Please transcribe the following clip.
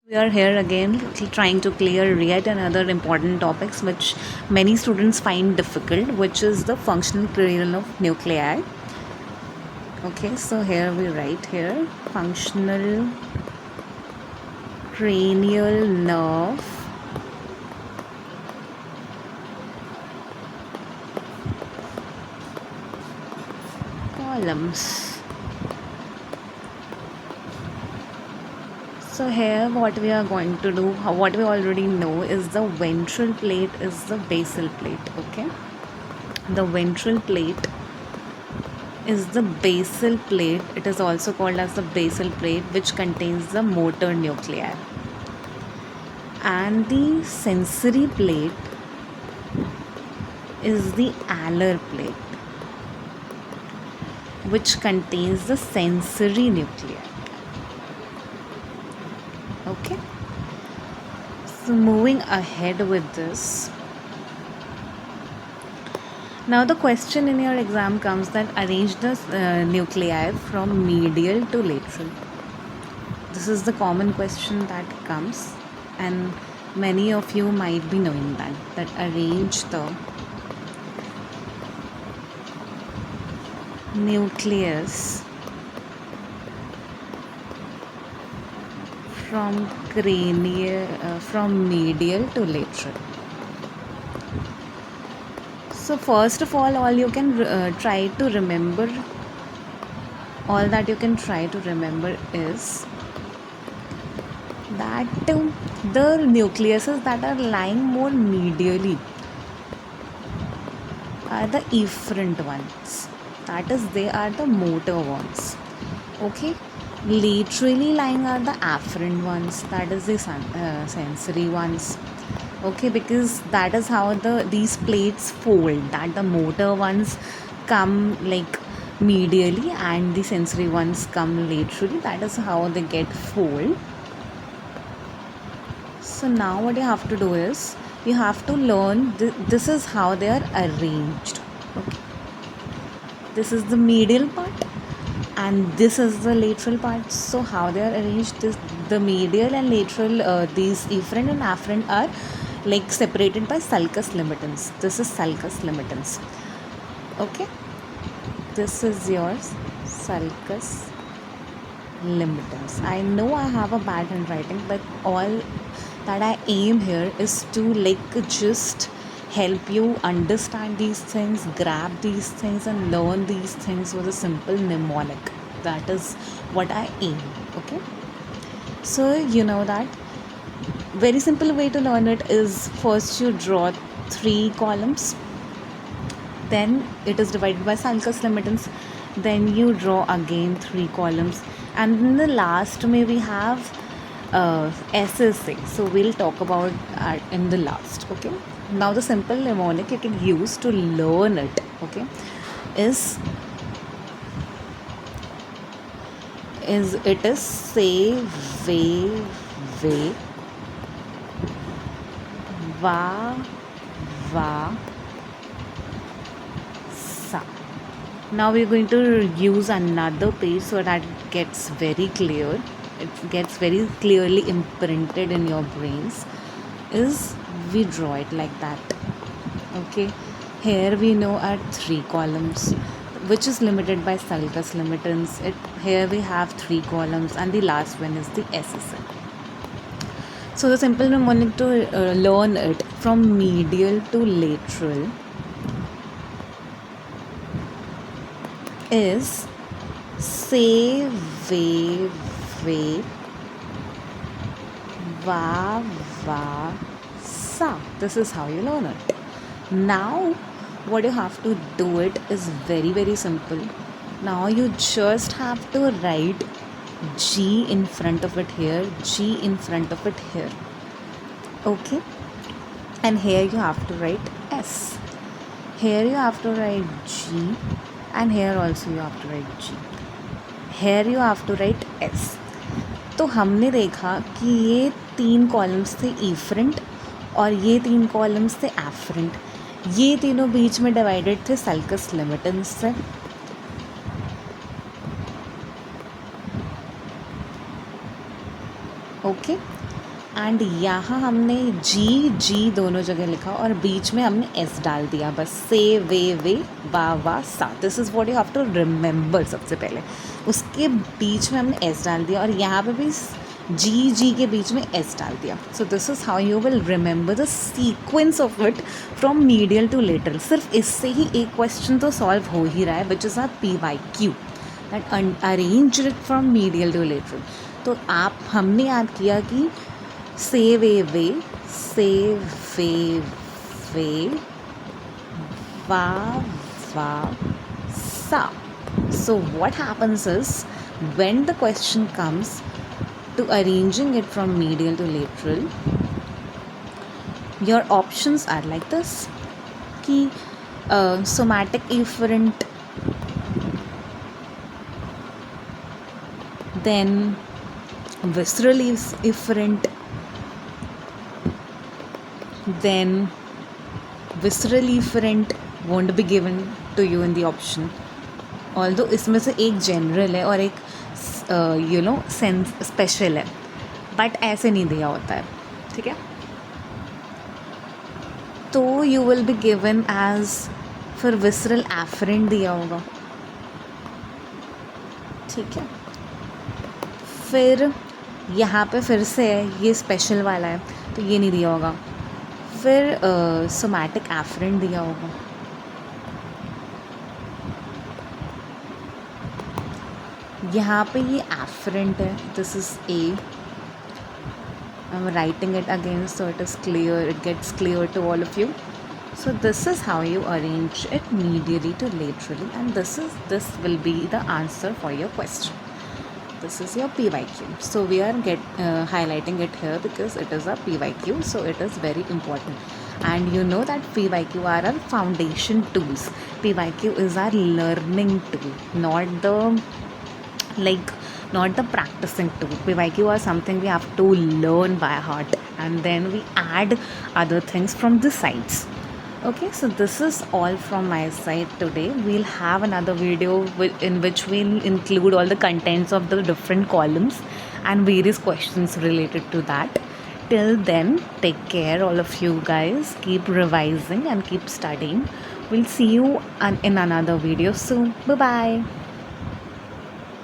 We are here again trying to clear yet another important topics which many students find difficult, which is the functional cranial of nuclei. Okay, so here we write here functional cranial nerve columns. So here what we are going to do, what we already know is the ventral plate is the basal plate. Okay, the ventral plate is the basal plate. It is also called as the basal plate, which contains the motor nuclei. And the sensory plate is the alar plate, which contains the sensory nuclei. Okay. So moving ahead with this. Now the question in your exam comes that arrange the nuclei from medial to lateral. This is the common question that comes, and many of you might be knowing that arrange the nucleus from from medial to lateral. So first of all you can try to remember, all that you can try to remember is that the nucleuses that are lying more medially are the efferent ones. That is, they are the motor ones. Okay, laterally lying are the afferent ones. That is the sensory ones. Okay, because that is how these plates fold. That the motor ones come like medially and the sensory ones come laterally. That is how they get fold. So now what you have to do is you have to learn this is how they are arranged. Okay, this is the medial part and this is the lateral part. So how they are arranged, the medial and lateral, these efferent and afferent are like separated by sulcus limitans. This is sulcus limitans. Okay, this is yours, sulcus limitans. I know I have a bad handwriting, but all that I aim here is to just help you understand these things, grab these things, and learn these things with a simple mnemonic. That is what I aim. Okay, so you know that very simple way to learn it is first you draw 3 columns, then it is divided by sulcus limitans, then you draw again 3 columns, and in the last may we have SSA. So we'll talk about in the last. Okay, now the simple mnemonic you can use to learn it, okay, is it is say ve va va sa. Now we're going to use another page so that it gets very clear, it gets very clearly imprinted in your brains. Is we draw it like that. Okay, here we know our 3 columns, which is limited by sulcus limitans. Here we have 3 columns and the last one is the SSL. So the simple mnemonic to learn it from medial to lateral is say ve va va sa. This is how you learn it. Now what you have to do it is very simple. Now you just have to write G in front of it here, G in front of it here. Okay, and here you have to write S. Here you have to write G, and here also you have to write G. Here you have to write S. तो हमने देखा कि ये 3 columns थे efferent और ये 3 columns थे afferent. ये तीनों बीच में डिवाइडेड थे sulcus limitans से. ओके, एंड यहाँ हमने जी जी दोनों जगह लिखा और बीच में हमने एस डाल दिया बस, से वे वा वा सा। This is what you have to remember. सबसे पहले उसके बीच में हमने एस डाल दिया और यहाँ पे भी जी जी के बीच में एस डाल दिया। So this is how you will remember the sequence of it from medial to lateral. सिर्फ इससे ही एक क्वेश्चन तो सॉल्व हो ही रहा है, which is our PYQ, that arrange it from medial to lateral. तो हमने याद किया कि से वे वा वा sa. So what happens is, when the question comes to arranging it from medial to lateral, your options are like this कि somatic efferent, then visceral efferent, then visceral efferent won't be given to you in the option, although इसमें से एक general है और एक sense special है, but ऐसे नहीं दिया होता है, ठीक है। तो you will be given as, फिर विसरल एफरेंट दिया होगा, ठीक है। फिर यहाँ पे फिर से है, ये स्पेशल वाला है तो ये नहीं दिया होगा। फिर सोमैटिक एफरेंट दिया होगा, यहाँ पे ये एफरेंट है, this is a. I'm writing it again so it is clear, it gets clear to all of you. So this is how you arrange it medially to laterally, and this will be the answer for your question. This is your PYQ. So we are highlighting it here because it is a PYQ, so it is very important. And you know that PYQ are our foundation tools. PYQ is our learning tool, not the practicing tool. PYQ are something we have to learn by heart, and then we add other things from the sides. Okay, so this is all from my side today. We'll have another video in which we'll include all the contents of the different columns and various questions related to that. Till then, take care all of you guys. Keep revising and keep studying. We'll see you in another video soon. Bye bye.